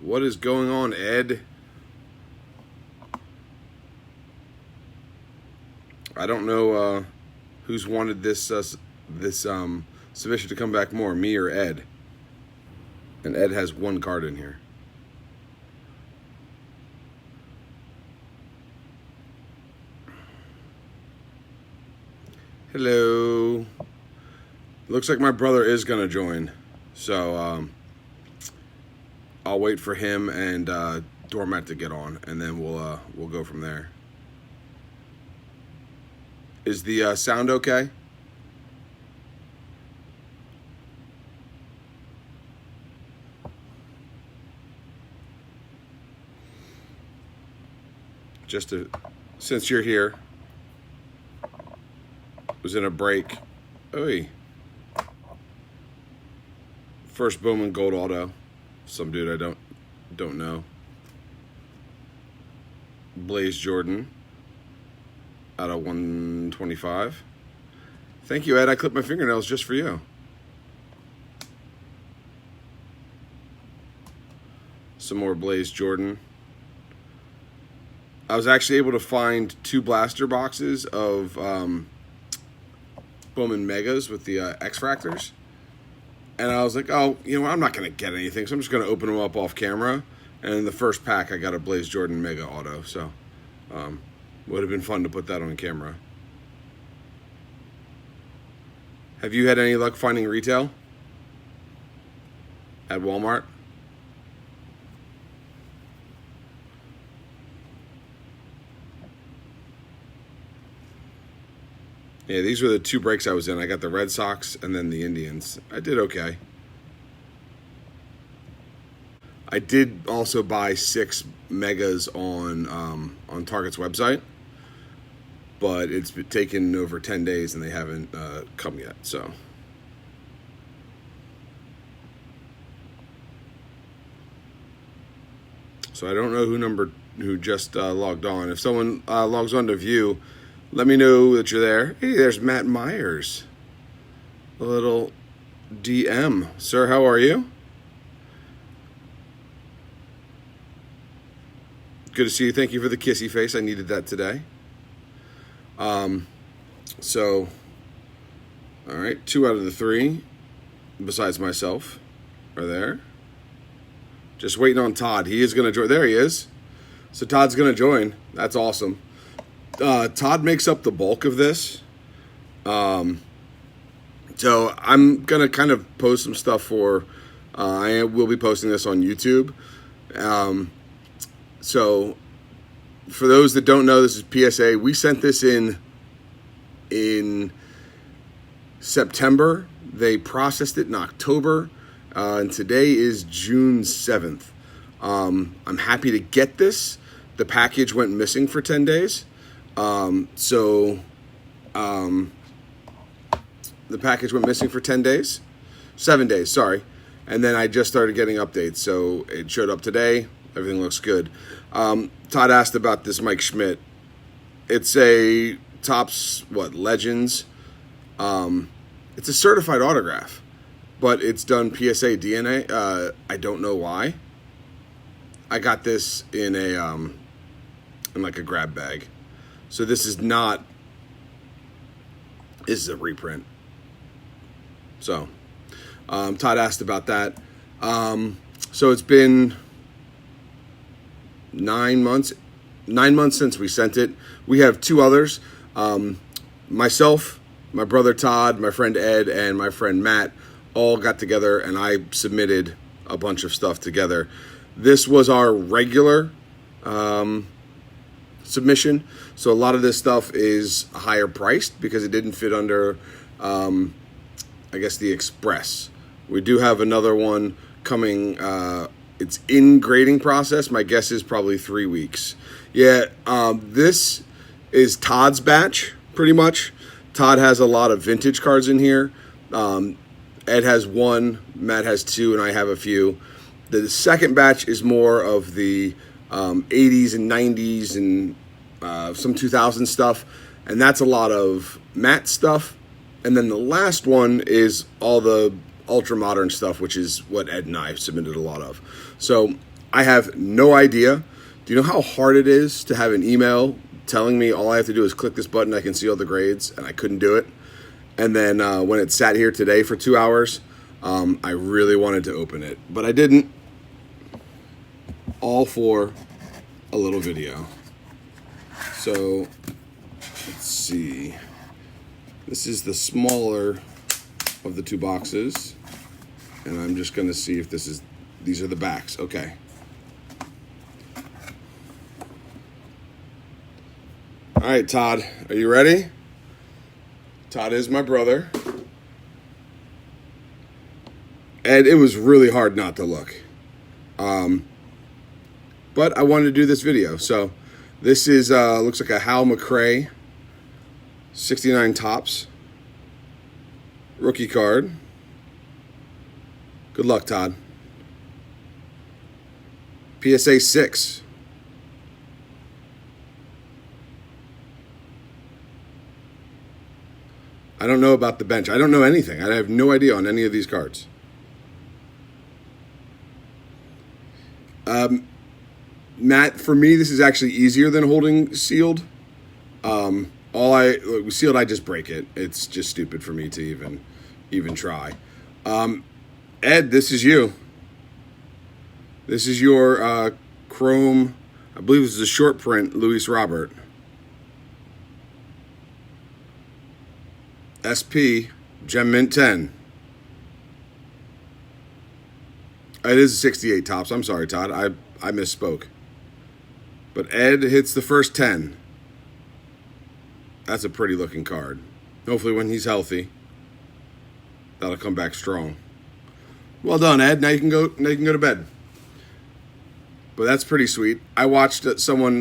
What is going on, Ed? I don't know who's wanted this submission to come back more, me or Ed. And Ed has one card in here. Hello. Looks like my brother is gonna join, so I'll wait for him and Doormat to get on, and then we'll go from there. Is the sound okay? Since you're here, was in a break. Oy. First Bowman Gold Auto. Some dude I don't know. Blaze Jordan out of 125. Thank you, Ed. I clipped my fingernails just for you. Some more Blaze Jordan. I was actually able to find 2 blaster boxes of Bowman Megas with the X-Fractors. And I was like, oh, you know what? I'm not going to get anything, so I'm just going to open them up off camera. And in the first pack, I got a Blaze Jordan Mega Auto. So, would have been fun to put that on camera. Have you had any luck finding retail at Walmart? Yeah, these were the 2 breaks I was in. I got the Red Sox and then the Indians. I did okay. I did also buy 6 Megas on Target's website, but it's been taken over 10 days and they haven't come yet. So I don't know who just logged on. If someone logs on to view, let me know that you're there. Hey, there's Matt Myers. A little DM. Sir, how are you? Good to see you. Thank you for the kissy face. I needed that today. So, all right, 2 out of the 3, besides myself, are there. Just waiting on Todd. He is going to join. There he is. So Todd's going to join. That's awesome. Todd makes up the bulk of this. So I'm going to kind of post some stuff for, I will be posting this on YouTube. So for those that don't know, this is PSA. We sent this in September. They processed it in October. And today is June 7th. I'm happy to get this. The package went missing for 10 days. The package went missing for 10 days, 7 days, sorry. And then I just started getting updates. So it showed up today. Everything looks good. Todd asked about this Mike Schmidt. It's a Topps, Legends. It's a certified autograph, but it's done PSA DNA. I don't know why. I got this in in like a grab bag. So this is a reprint. So, Todd asked about that. So it's been 9 months since we sent it. We have 2 others. Myself, my brother Todd, my friend Ed, and my friend Matt all got together and I submitted a bunch of stuff together. This was our regular submission. So a lot of this stuff is higher priced because it didn't fit under, I guess, the Express. We do have another one coming. It's in grading process. My guess is probably 3 weeks. Yeah, this is Todd's batch, pretty much. Todd has a lot of vintage cards in here. Ed has 1, Matt has 2, and I have a few. The second batch is more of the 80s and 90s and some 2000 stuff, and that's a lot of Matt stuff. And then the last one is all the ultra modern stuff, which is what Ed and I submitted a lot of. So I have no idea. Do you know how hard it is to have an email telling me all I have to do is click this button, I can see all the grades, and I couldn't do it? And then when it sat here today for 2 hours, I really wanted to open it, but I didn't. All for a little video. So let's see. This is the smaller of the two boxes, and I'm just going to see if these are the backs. Okay. All right, Todd, are you ready? Todd is my brother. And it was really hard not to look. But I wanted to do this video. So this is, looks like a Hal McRae 69 Topps rookie card. Good luck, Todd. PSA 6. I don't know about the bench. I don't know anything. I have no idea on any of these cards. Matt, for me, this is actually easier than holding sealed. Sealed, I just break it. It's just stupid for me to even try. Ed, this is you. This is your Chrome, I believe this is a short print, Luis Robert. SP, Gem Mint 10. It is a 68 Topps. I'm sorry, Todd. I misspoke. But Ed hits the first 10. That's a pretty looking card. Hopefully when he's healthy, that'll come back strong. Well done, Ed. Now you can go to bed. But that's pretty sweet. I watched someone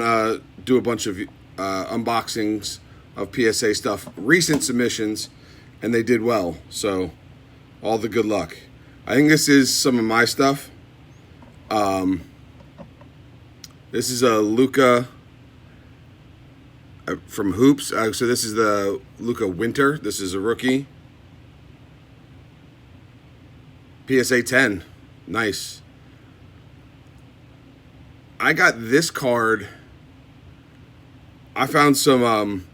do a bunch of unboxings of PSA stuff, recent submissions, and they did well. So all the good luck. I think this is some of my stuff. This is a LUKA from Hoops. So this is the LUKA Winter. This is a rookie. PSA 10. Nice. I got this card. I found some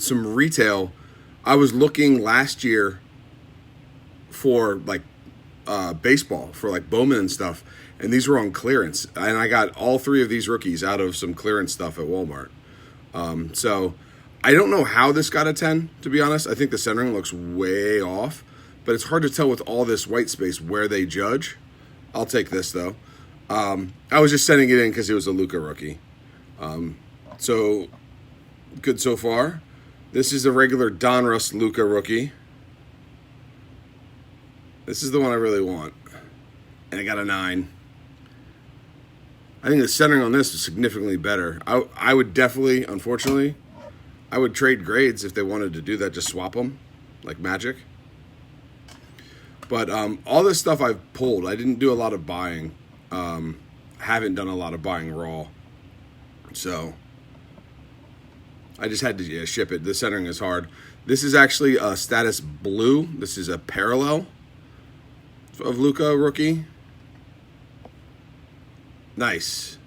retail. I was looking last year for like baseball, for like Bowman and stuff, and these were on clearance, and I got all three of these rookies out of some clearance stuff at Walmart. So I don't know how this got a 10, to be honest. I think the centering looks way off, but it's hard to tell with all this white space where they judge. I'll take this though. I was just sending it in because it was a LUKA rookie. So good so far. This is a regular DONRUSS LUKA rookie. This is the one I really want. And I got a 9. I think the centering on this is significantly better. I would definitely, unfortunately, I would trade grades if they wanted to do that, just swap them, like Magic. But all this stuff I've pulled, I didn't do a lot of buying. Haven't done a lot of buying raw. So I just had to ship it. The centering is hard. This is actually a status blue. This is a parallel of LUKA rookie. Nice.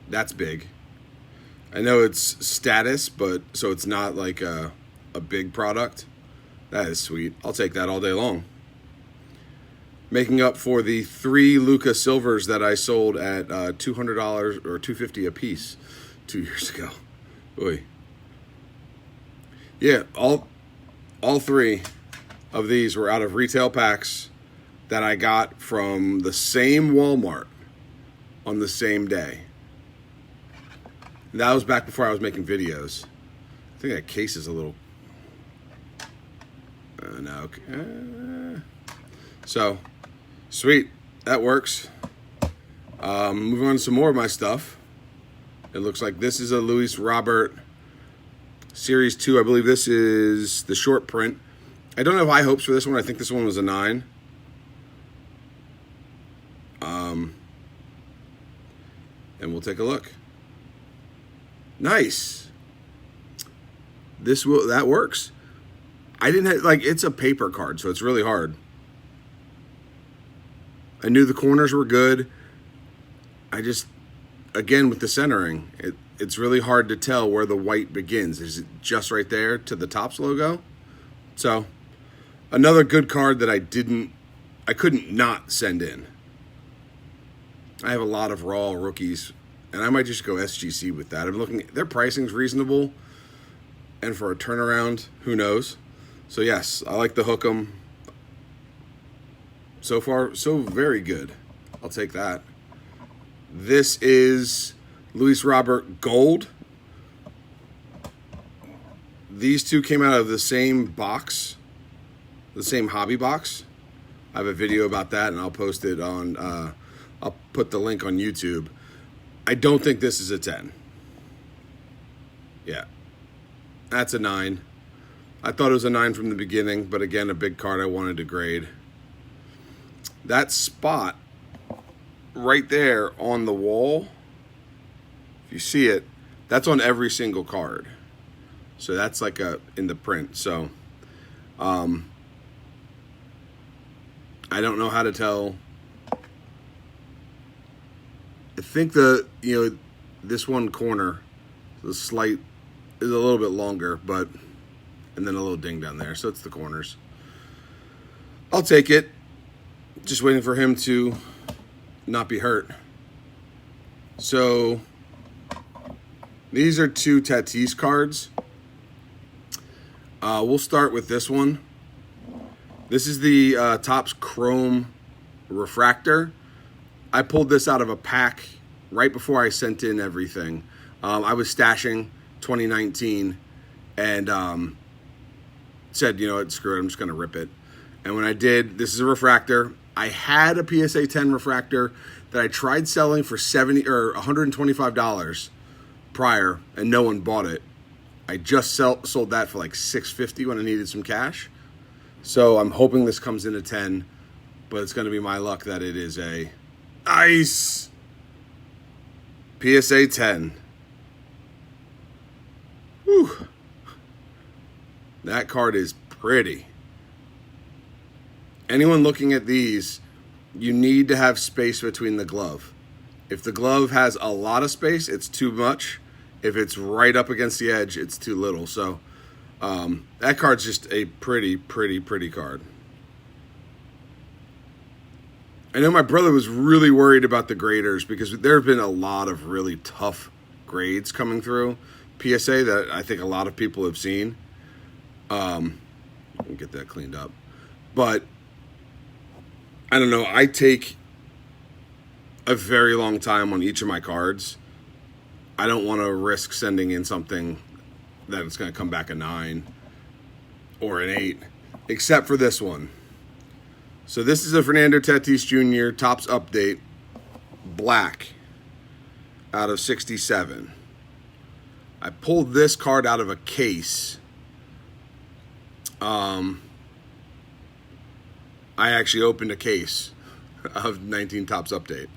That's big. I know it's status, but so it's not like a big product. That is sweet. I'll take that all day long. Making up for the 3 LUKA silvers that I sold at $200 or $250 a piece 2 years ago. Oy. Yeah, all 3 of these were out of retail packs that I got from the same Walmart on the same day. And that was back before I was making videos. I think that case is a little... no. So, sweet. That works. Moving on to some more of my stuff. It looks like this is a Luis Robert Series 2. I believe this is the short print. I don't have high hopes for this one. I think this one was a 9. And we'll take a look. Nice. That works. I didn't have, like, it's a paper card, so it's really hard. I knew the corners were good. I just, again, with the centering, it's really hard to tell where the white begins. Is it just right there to the Topps logo? So, another good card that I couldn't not send in. I have a lot of raw rookies, and I might just go SGC with that. I'm looking, their pricing's reasonable, and for a turnaround, who knows? So yes, I like the Hook'em. So far, so very good. I'll take that. This is Luis Robert Gold. These two came out of the same box, the same hobby box. I have a video about that, and I'll post it on, I'll put the link on YouTube. I don't think this is a 10. Yeah, that's a 9. I thought it was a 9 from the beginning, but again, a big card I wanted to grade. That spot right there on the wall, if you see it, that's on every single card. So that's like in the print. So I don't know how to tell. I think this one corner, the slight, is a little bit longer, but, and then a little ding down there. So it's the corners. I'll take it. Just waiting for him to not be hurt. So these are 2 Tatis cards. We'll start with this one. This is the Topps Chrome Refractor. I pulled this out of a pack right before I sent in everything. I was stashing 2019 and said, you know what, screw it, I'm just going to rip it. And when I did, this is a refractor. I had a PSA 10 refractor that I tried selling for $70 or $125 prior, and no one bought it. I just sold that for like $650 when I needed some cash. So I'm hoping this comes in a 10, but it's going to be my luck that it is a nice PSA 10. Whew. That card is pretty. Anyone looking at these, you need to have space between the glove. If the glove has a lot of space, it's too much. If it's right up against the edge, it's too little. So that card's just a pretty card. I know my brother was really worried about the graders because there have been a lot of really tough grades coming through PSA that I think a lot of people have seen. Let me get that cleaned up. But I don't know. I take a very long time on each of my cards. I don't want to risk sending in something that it's going to come back a 9 or an 8, except for this one. So this is a Fernando Tatis Jr. Topps Update, black, out of 67. I pulled this card out of a case. I actually opened a case of 19 Topps Update.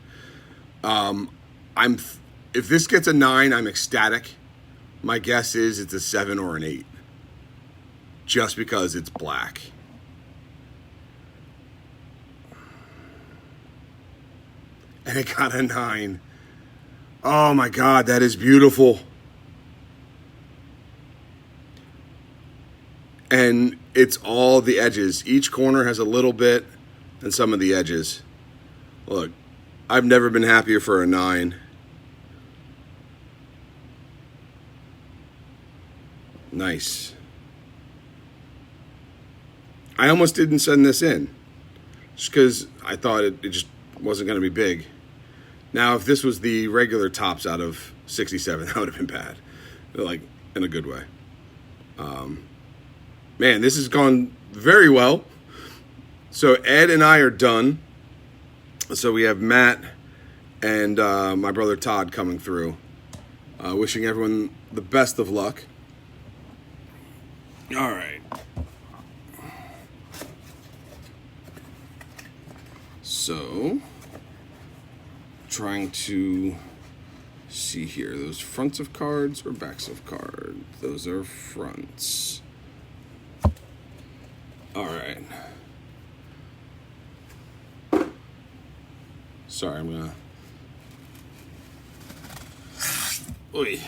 If this gets a 9, I'm ecstatic. My guess is it's a 7 or an 8. Just because it's black. And it got a 9. Oh my God, that is beautiful. And it's all the edges. Each corner has a little bit and some of the edges. Look, I've never been happier for a 9. Nice. I almost didn't send this in just because I thought it just wasn't going to be big. Now, if this was the regular Topps out of 67, that would have been bad. Like, in a good way. Man, this has gone very well. So Ed and I are done. So we have Matt and my brother Todd coming through. Wishing everyone the best of luck. All right. So, trying to see here. Those fronts of cards or backs of cards? Those are fronts. All right. Sorry, I'm gonna Oy.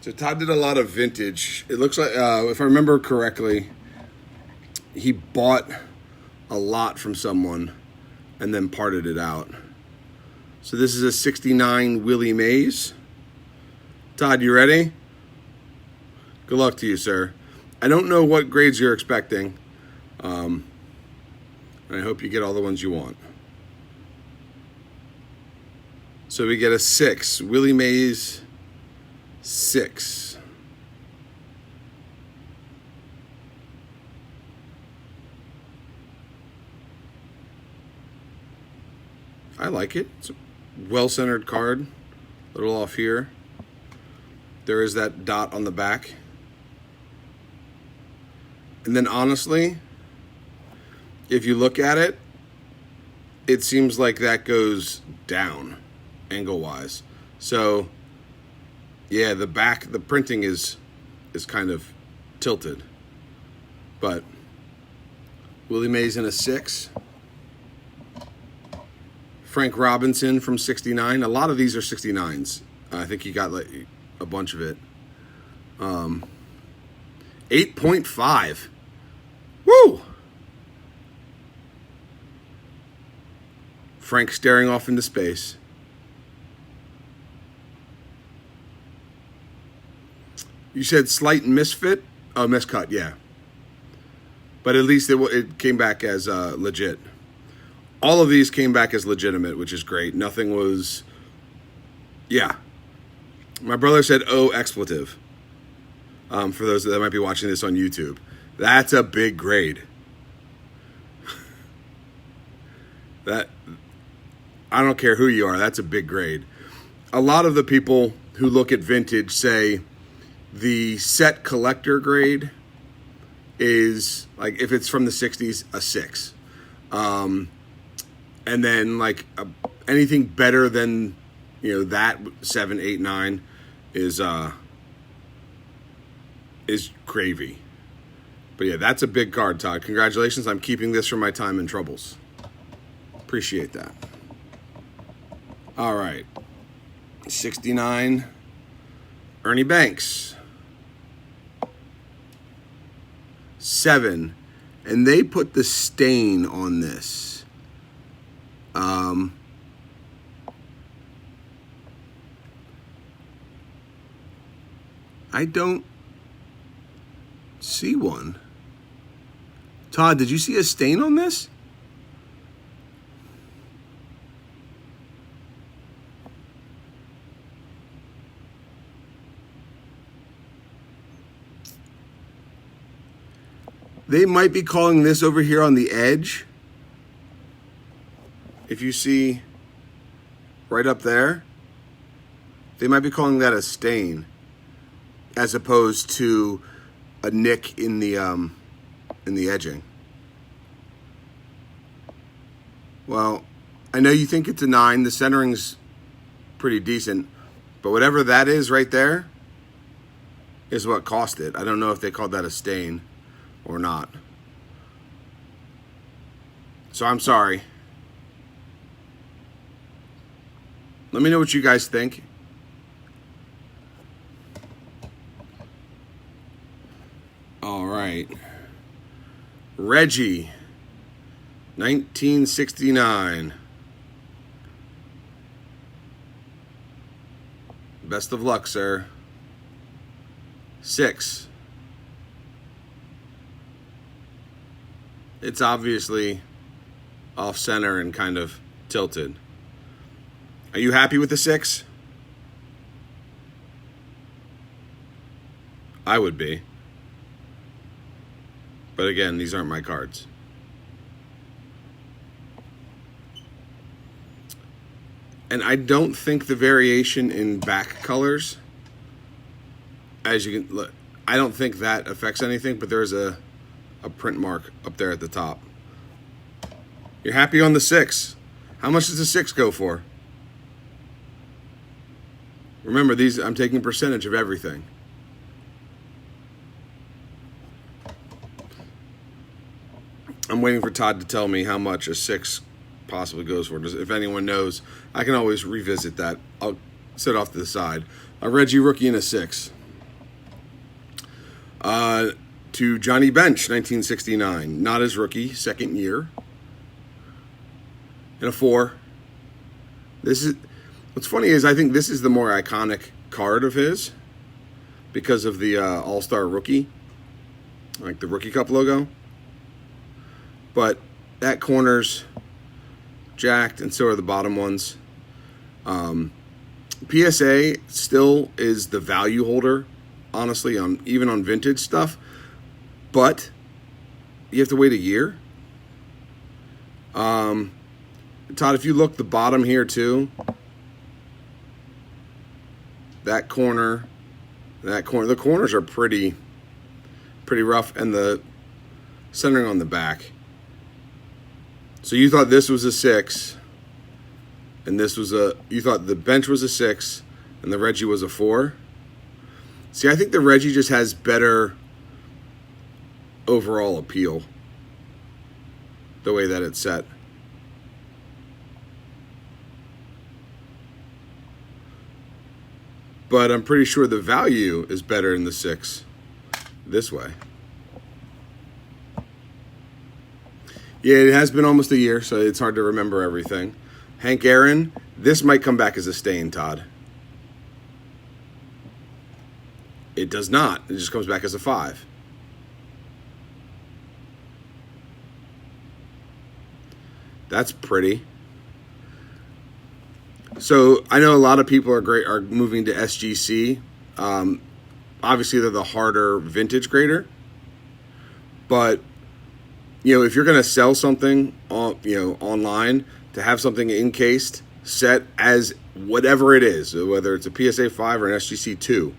So Todd did a lot of vintage. It looks like, if I remember correctly, he bought a lot from someone and then parted it out. So this is a 69 Willie Mays. Todd, you ready? Good luck to you, sir. I don't know what grades you're expecting. And I hope you get all the ones you want. So we get a 6. Willie Mays, 6. I like it. It's a well-centered card. A little off here. There is that dot on the back. And then honestly, if you look at it, it seems like that goes down angle-wise. So yeah, the back, the printing is kind of tilted. But Willie Mays in a 6. Frank Robinson from 69. A lot of these are 69s. I think you got like a bunch of it. 8.5. Woo! Frank staring off into space. You said slight misfit? Oh, miscut, yeah. But at least it came back as legit. All of these came back as legitimate, which is great. Nothing was... Yeah. My brother said, oh, expletive. For those that might be watching this on YouTube. That's a big grade. I don't care who you are, that's a big grade. A lot of the people who look at vintage say the set collector grade is, like, if it's from the 60s, a 6. And then, like, anything better than, you know, that 7, 8, 9 is gravy. But yeah, that's a big card, Todd. Congratulations. I'm keeping this for my time and troubles. Appreciate that. All right. 69, Ernie Banks. 7. And they put the stain on this. I don't see one. Todd, did you see a stain on this? They might be calling this over here on the edge. If you see right up there, they might be calling that a stain as opposed to a nick in the edging. Well, I know you think it's a 9. The centering's pretty decent, but whatever that is right there is what cost it. I don't know if they called that a stain or not. So I'm sorry. Let me know what you guys think. All right. Reggie, 1969. Best of luck, sir. 6. It's obviously off center and kind of tilted. Are you happy with the 6? I would be. But again, these aren't my cards. And I don't think the variation in back colors, as you can look, I don't think that affects anything, but there's a print mark up there at the top. You're happy on the 6. How much does the 6 go for? Remember, these, I'm taking percentage of everything. I'm waiting for Todd to tell me how much a 6 possibly goes for. If anyone knows, I can always revisit that. I'll set off to the side. A Reggie rookie and a 6. To Johnny Bench, 1969. Not his rookie, second year. And a 4. This is, what's funny is I think this is the more iconic card of his because of the All-Star rookie, like the Rookie Cup logo. But that corner's jacked, and so are the bottom ones. PSA still is the value holder, honestly, on even on vintage stuff. But you have to wait a year. Todd, if you look the bottom here too, the corners are pretty rough, and the centering on the back. So you thought this was a 6, and this was you thought the Bench was a 6, and the Reggie was a 4. See, I think the Reggie just has better overall appeal, the way that it's set. But I'm pretty sure the value is better in the 6 this way. Yeah, it has been almost a year, so it's hard to remember everything. Hank Aaron, this might come back as a stain, Todd. It does not. It just comes back as a 5. That's pretty. So I know a lot of people are moving to SGC. Obviously, they're the harder vintage grader. But you know, if you're going to sell something online, to have something encased set as whatever it is, whether it's a PSA 5 or an SGC 2,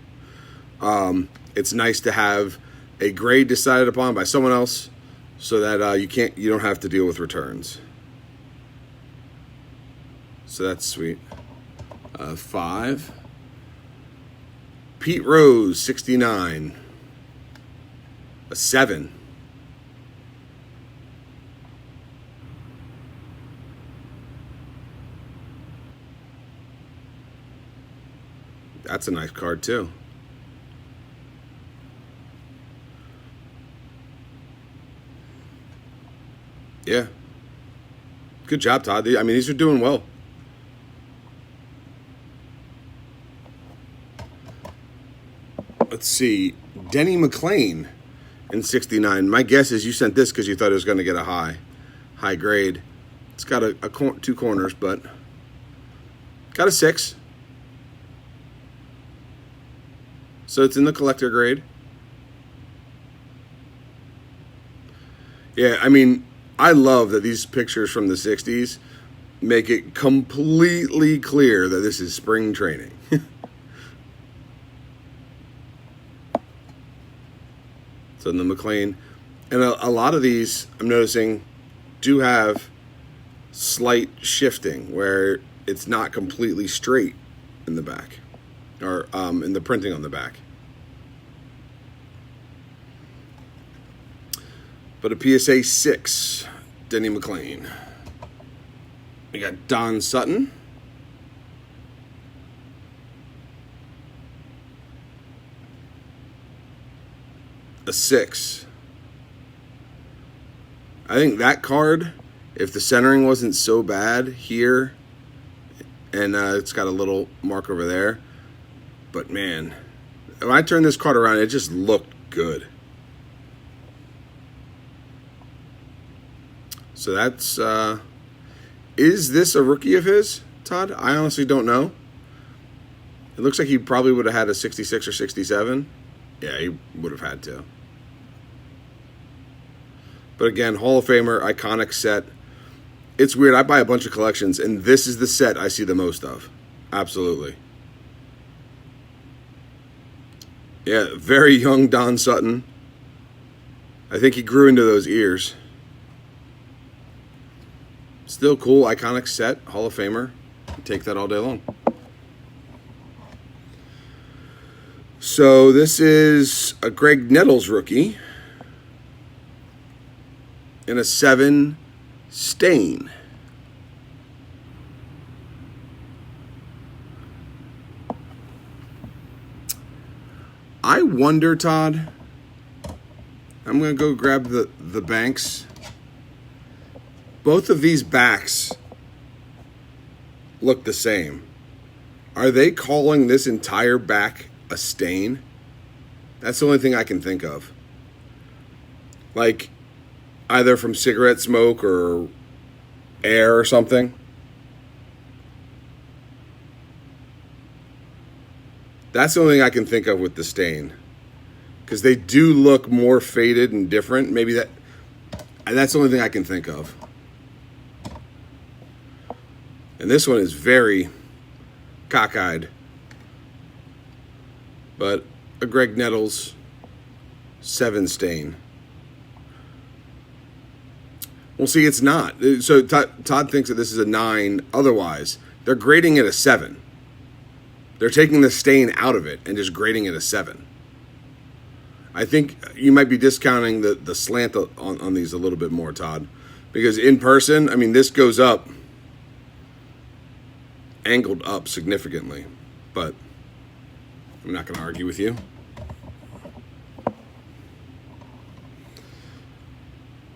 it's nice to have a grade decided upon by someone else, so that you don't have to deal with returns. So that's sweet. 5. Pete Rose, 69. A 7. That's a nice card too. Yeah. Good job, Todd. I mean, these are doing well. Let's see. Denny McClain in 69. My guess is you sent this because you thought it was going to get a high grade. It's got two corners, but got a 6. So it's in the collector grade. Yeah, I mean, I love that these pictures from the 60s make it completely clear that this is spring training. So in the McLean, and a lot of these I'm noticing do have slight shifting where it's not completely straight in the back, or in the printing on the back. But a PSA 6, Denny McClain. We got Don Sutton. A 6. I think that card, if the centering wasn't so bad here, and it's got a little mark over there, but man, when I turned this card around, it just looked good. So that's, is this a rookie of his, Todd? I honestly don't know. It looks like he probably would have had a 66 or 67. Yeah, he would have had to. But again, Hall of Famer, iconic set. It's weird. I buy a bunch of collections, and this is the set I see the most of. Absolutely. Yeah, very young Don Sutton. I think he grew into those ears. Still cool, iconic set, Hall of Famer. Take that all day long. So this is a Greg Nettles rookie in a 7 stain. I wonder, Todd. I'm going to go grab the banks. Both of these backs look the same. Are they calling this entire back a stain? That's the only thing I can think of. Like, either from cigarette smoke or air or something. That's the only thing I can think of with the stain. Because they do look more faded and different. Maybe that's the only thing I can think of. And this one is very cockeyed. But a Greg Nettles 7 stain. Well, see, it's not. So Todd thinks that this is a 9. Otherwise, they're grading it a 7. They're taking the stain out of it and just grading it a 7. I think you might be discounting the slant on these a little bit more, Todd. Because in person, I mean, this goes up, angled up significantly. But I'm not going to argue with you.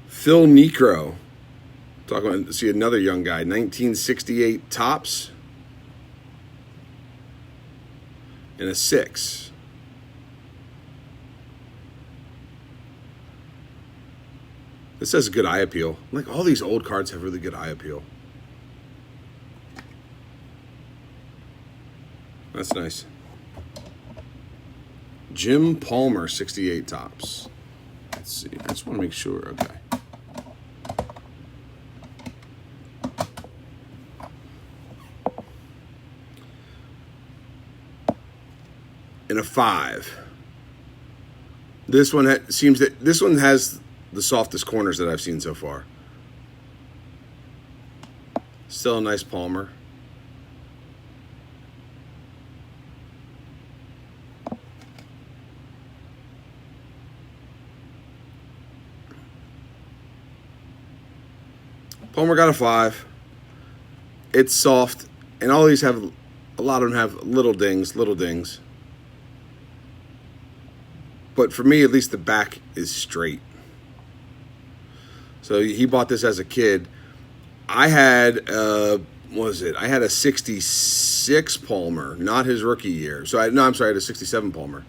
Phil NIEKRO. Talking about, see another young guy, 1968 tops. And a 6. This has a good eye appeal. Like, all these old cards have really good eye appeal. That's nice. Jim Palmer, 68 tops. Let's see. I just want to make sure. Okay. And a 5. This one this one has the softest corners that I've seen so far. Still a nice Palmer. Palmer got a 5. It's soft, and all these have, a lot of them have little dings. But for me, at least the back is straight. So he bought this as a kid. I had, what was it? I had a 66 Palmer, not his rookie year. So I'm sorry, I had a 67 Palmer,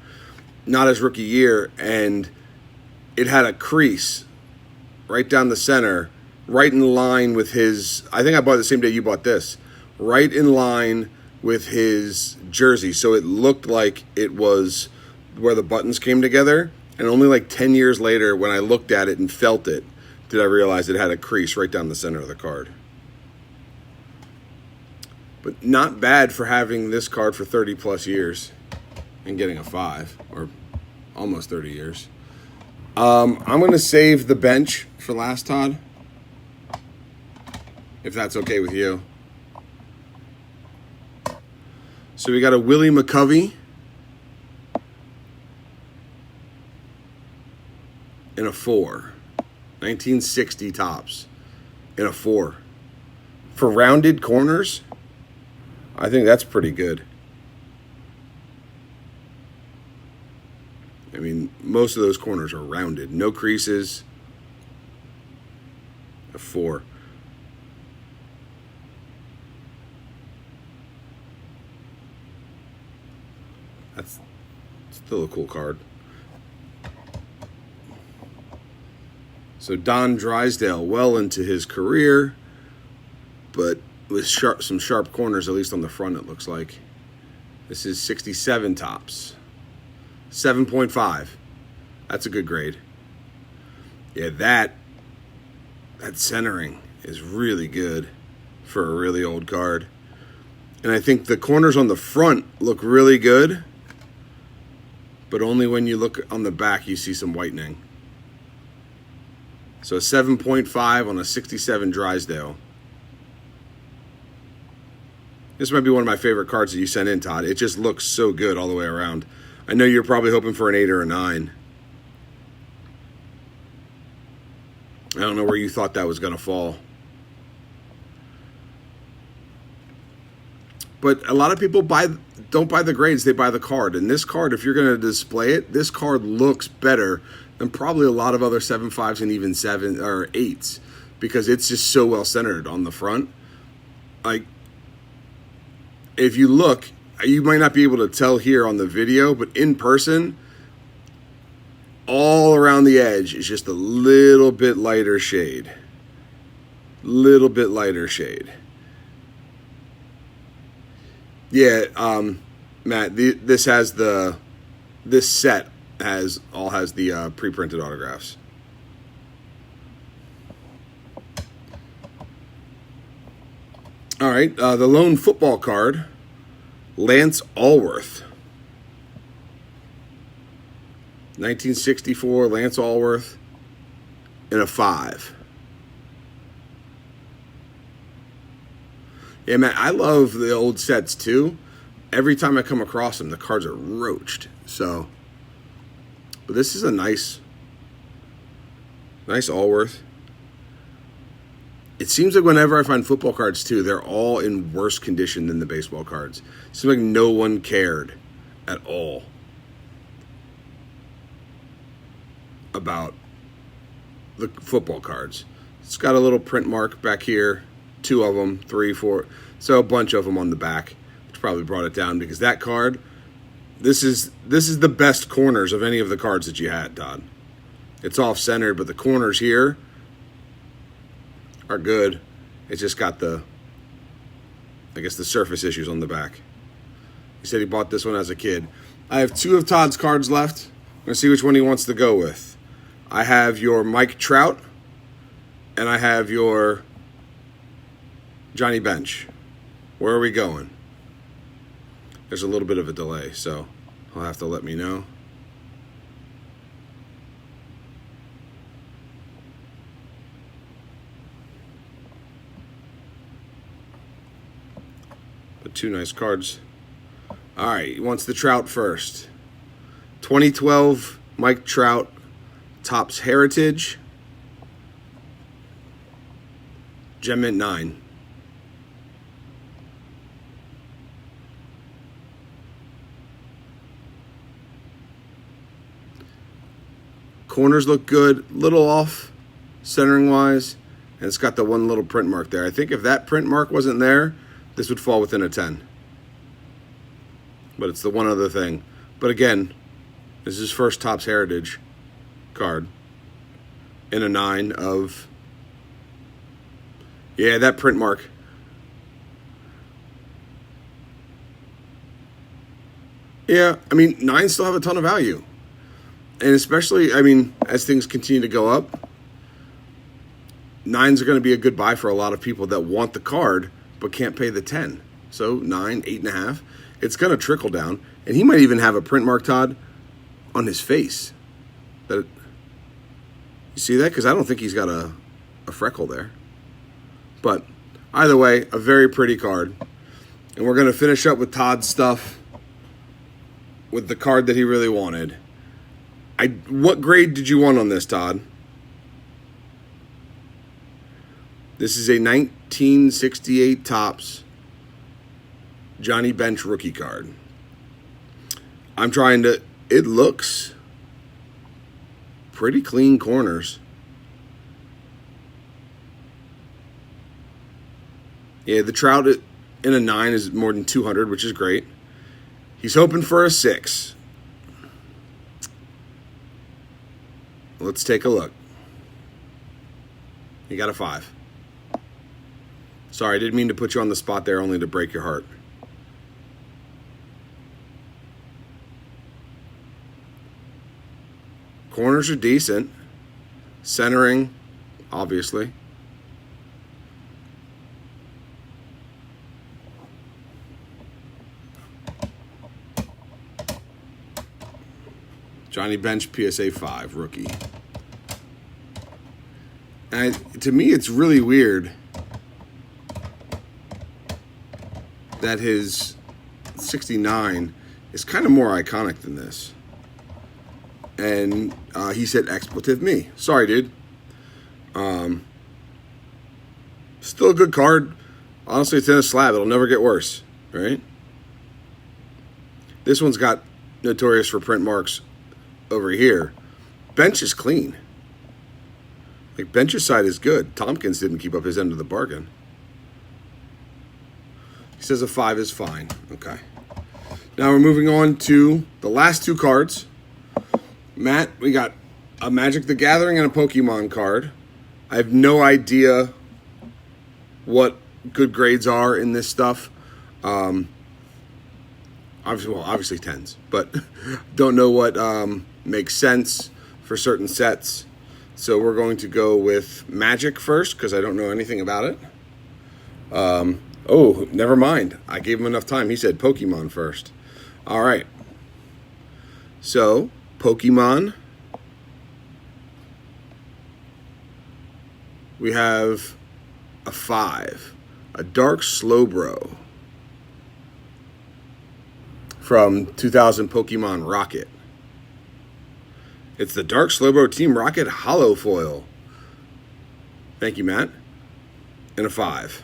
not his rookie year. And it had a crease right down the center, right in line with his, I think I bought it the same day you bought this, right in line with his jersey. So it looked like it was where the buttons came together, and only like 10 years later when I looked at it and felt it did I realize it had a crease right down the center of the card. But not bad for having this card for 30 plus years and getting a 5, or almost 30 years. I'm going to save the bench for last, Todd, if that's okay with you. So we got a Willie McCovey in a 4. 1960 tops in a 4. For rounded corners, I think that's pretty good. I mean, most of those corners are rounded. No creases. A 4. That's still a cool card. So Don Drysdale, well into his career, but with some sharp corners, at least on the front, it looks like. This is 67 tops. 7.5. That's a good grade. Yeah, that centering is really good for a really old card. And I think the corners on the front look really good, but only when you look on the back you see some whitening. So a 7.5 on a 67 Drysdale. This might be one of my favorite cards that you sent in, Todd. It just looks so good all the way around. I know you're probably hoping for an 8 or a 9. I don't know where you thought that was going to fall. But a lot of people don't buy the grades, they buy the card. And this card, if you're going to display it, this card looks better than probably a lot of other 7.5s and even 7 or 8s, because it's just so well centered on the front. Like, if you look, you might not be able to tell here on the video, but in person, all around the edge is just a little bit lighter shade. Little bit lighter shade. Yeah, Matt, this set has the pre-printed autographs. All right, the lone football card, Lance Alworth. 1964, Lance Alworth in a 5. Yeah, man, I love the old sets too. Every time I come across them, the cards are roached. So, but this is a nice Alworth. It seems like whenever I find football cards too, they're all in worse condition than the baseball cards. It seems like no one cared at all about the football cards. It's got a little print mark back here. 2 of them, 3, 4, so a bunch of them on the back, which probably brought it down, because that card, this is the best corners of any of the cards that you had, Todd. It's off-centered, but the corners here are good. It's just got the, I guess, the surface issues on the back. He said he bought this one as a kid. I have 2 of Todd's cards left. I'm going to see which one he wants to go with. I have your Mike Trout, and I have your Johnny Bench. Where are we going? There's a little bit of a delay, so he'll have to let me know. But 2 nice cards. All right, he wants the Trout first. 2012 Mike Trout, Topps Heritage, Gem Mint 9. Corners look good, little off centering wise, and it's got the one little print mark there. I think if that print mark wasn't there, this would fall within a 10. But it's the one other thing. But again, this is his first Topps Heritage card in a 9 of, yeah, that print mark. Yeah, I mean, 9s still have a ton of value. And especially, I mean, as things continue to go up, 9s are going to be a good buy for a lot of people that want the card but can't pay the 10. So 9, 8.5, it's going to trickle down. And he might even have a print mark, Todd, on his face. You see that? Because I don't think he's got a freckle there. But either way, a very pretty card. And we're going to finish up with Todd's stuff with the card that he really wanted. What grade did you want on this, Todd? This is a 1968 Topps Johnny Bench rookie card. I'm trying to, it looks pretty clean corners. Yeah, the Trout in a 9 is more than 200, which is great. He's hoping for a 6. Let's take a look. You got a 5. Sorry, I didn't mean to put you on the spot there, only to break your heart. Corners are decent. Centering, obviously. Johnny Bench, PSA 5, rookie. And to me, it's really weird that his 69 is kind of more iconic than this. And he said expletive me. Sorry, dude. Still a good card. Honestly, it's in a slab. It'll never get worse. right? This one's got notorious for print marks over here. Bench is clean. Like, Bench's side is good. Tompkins didn't keep up his end of the bargain. He says a 5 is fine. Okay. Now we're moving on to the last two cards. Matt, we got a Magic the Gathering and a Pokemon card. I have no idea what good grades are in this stuff. Obviously 10s, but don't know what makes sense for certain sets. So we're going to go with Magic first because I don't know anything about it. Oh, never mind. I gave him enough time. He said Pokemon first. All right. So, Pokemon. We have a 5. A Dark Slowbro from 2000 Pokemon Rocket. It's the Dark Slowbro Team Rocket Holo Foil. Thank you, Matt. And a 5.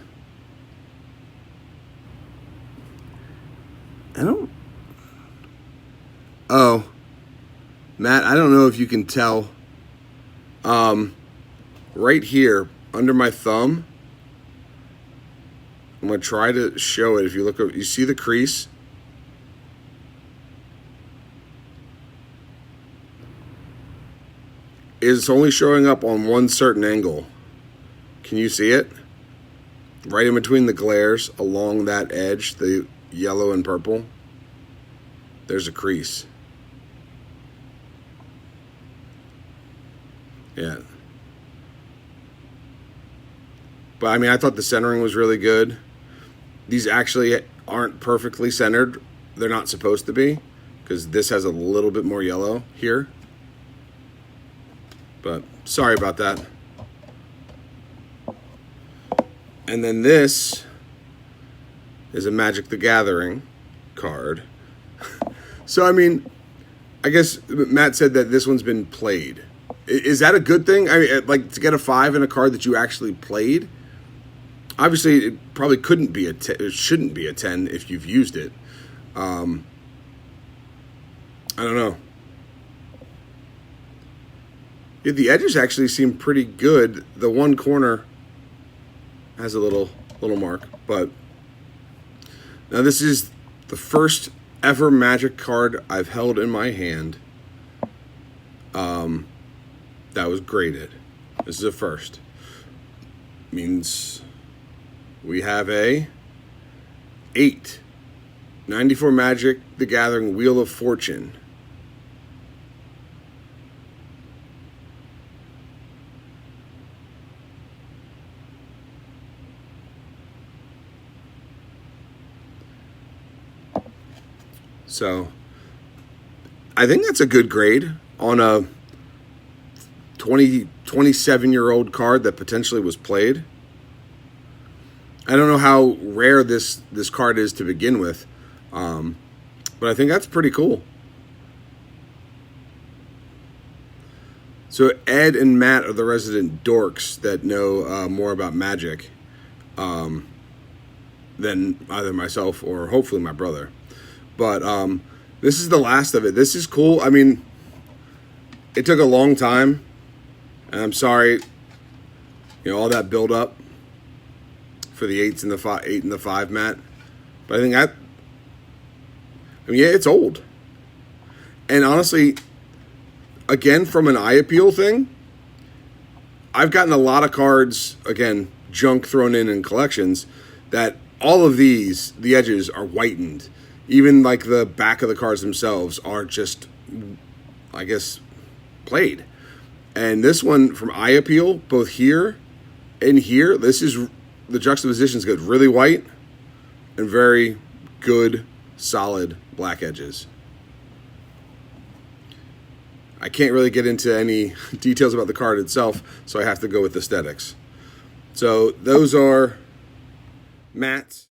Oh, Matt, I don't know if you can tell. Right here, under my thumb, I'm going to try to show it. If you look, you see the crease? It's only showing up on one certain angle. Can you see it? Right in between the glares, along that edge, the yellow and purple, there's a crease. Yeah. But I mean, I thought the centering was really good. These actually aren't perfectly centered. They're not supposed to be, because this has a little bit more yellow here. But sorry about that. And then this is a Magic the Gathering card. So, I mean, I guess Matt said that this one's been played. Is that a good thing? I mean, like, to get a 5 in a card that you actually played? Obviously, it probably couldn't be it shouldn't be a 10 if you've used it. I don't know. Yeah, the edges actually seem pretty good. The one corner has a little mark, but now this is the first ever Magic card I've held in my hand that was graded. This is a first. Means we have a 8. 94 Magic the Gathering Wheel of Fortune. So, I think that's a good grade on a 27-year-old card that potentially was played. I don't know how rare this card is to begin with, but I think that's pretty cool. So Ed and Matt are the resident dorks that know more about Magic than either myself or hopefully my brother. But this is the last of it. This is cool. I mean, it took a long time, and I'm sorry, all that build up for the 8 and the 5, Matt. But I think yeah, it's old. And honestly, again, from an eye appeal thing, I've gotten a lot of cards, again, junk thrown in collections, that all of these, the edges are whitened. Even like the back of the cards themselves are just, I guess, played. And this one, from eye appeal, both here and here, the juxtaposition is good. Really white and very good, solid black edges. I can't really get into any details about the card itself, so I have to go with aesthetics. So those are Matt's